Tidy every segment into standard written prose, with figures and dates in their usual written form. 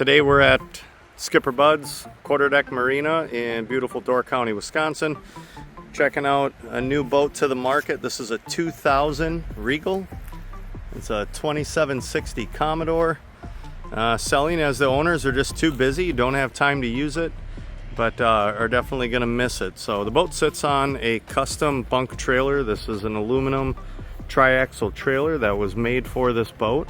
Today we're at SkipperBud's quarterdeck marina in beautiful Door County, Wisconsin. Checking out a new boat to the market. This is a 2000 Regal. It's a 2760 Commodore. Selling as the owners are just too busy, don't have time to use it, but are definitely going to miss it. So the boat sits on a custom bunk trailer. This is an aluminum triaxle trailer that was made for this boat.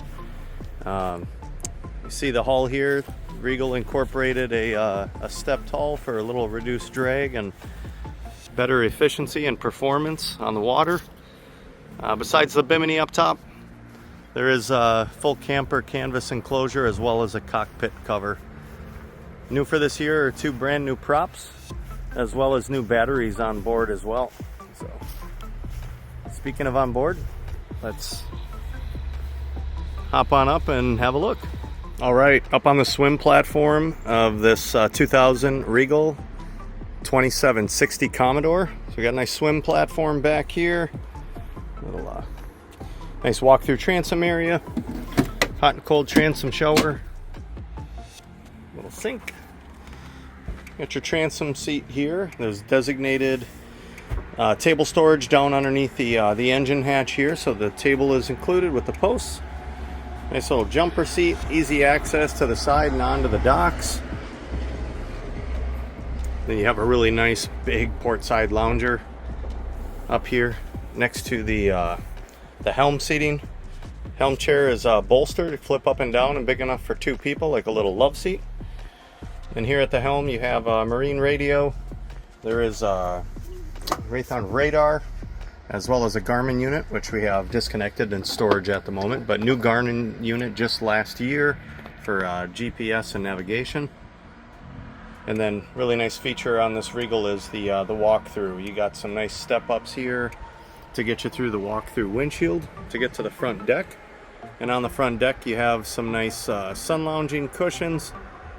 You see the hull here. Regal incorporated a stepped hull for a little reduced drag and better efficiency and performance on the water. Besides the bimini up top, there is a full camper canvas enclosure as well as a cockpit cover. New for this year are two brand new props as well as new batteries on board as well. So, speaking of on board, let's hop on up and have a look. All right, up on the swim platform of this 2000 Regal 2760 Commodore. So we got a nice swim platform back here. Little nice walk-through transom area. Hot and cold transom shower. Little sink. Got your transom seat here. There's designated table storage down underneath the engine hatch here. So the table is included with the posts. Nice little jumper seat, easy access to the side and onto the docks. Then you have a really nice big portside lounger up here next to the helm seating. Helm chair is bolstered, flip up and down and big enough for two people, like a little love seat. And here at the helm you have a marine radio. There is a Raytheon radar, as well as a Garmin unit, which we have disconnected in storage at the moment, but new Garmin unit just last year for GPS and navigation. And then really nice feature on this Regal is the walkthrough. You got some nice step ups here to get you through the walk-through windshield to get to the front deck. And on the front deck you have some nice sun lounging cushions,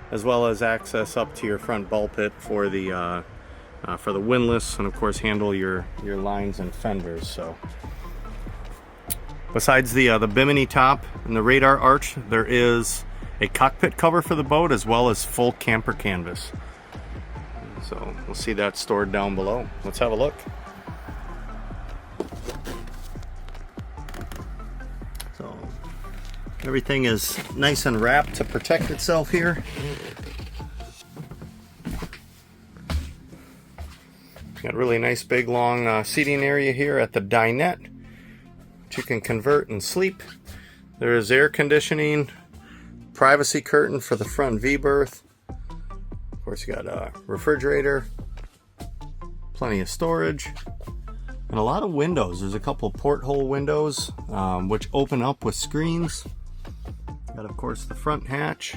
as well as access up to your front bulkhead for the windlass, and of course handle your lines and fenders. So besides the bimini top and the radar arch, there is a cockpit cover for the boat as well as full camper canvas. So we'll see that stored down below. Let's have a look. So everything is nice and wrapped to protect itself here. Got a really nice big long seating area here at the dinette, which you can convert and sleep. There is air conditioning, privacy curtain for the front V berth. Of course you got a refrigerator, plenty of storage, and a lot of windows. There's a couple of porthole windows which open up with screens. Got of course the front hatch.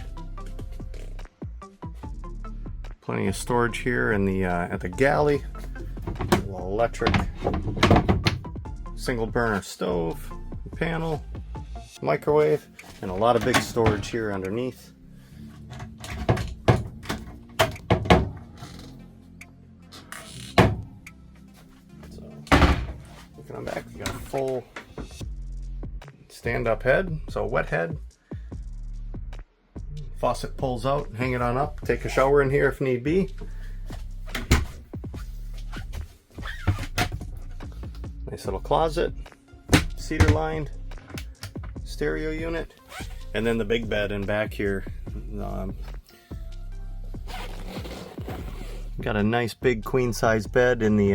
Plenty of storage here in the at the galley. A little electric single burner stove, panel, microwave, and a lot of big storage here underneath. So looking on back, you got a full stand-up head, so a wet head. Faucet pulls out, hang it on up, take a shower in here if need be. Nice little closet, cedar lined, stereo unit, and then the big bed in back here. Got a nice big queen size bed in the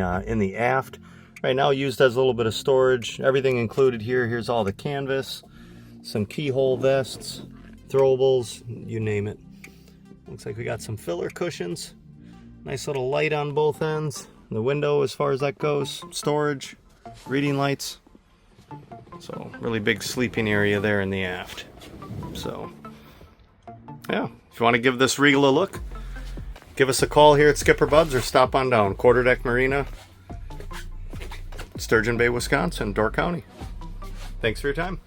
aft. Right now used as a little bit of storage. Everything included here. Here's all the canvas, some keyhole vests, throwables, you name it. Looks like we got some filler cushions. Nice little light on both ends. The window as far as that goes. Storage, reading lights. So really big sleeping area there in the aft. So yeah, if you want to give this Regal a look, give us a call here at SkipperBud's or stop on down. Quarterdeck Marina, Sturgeon Bay, Wisconsin, Door County. Thanks for your time.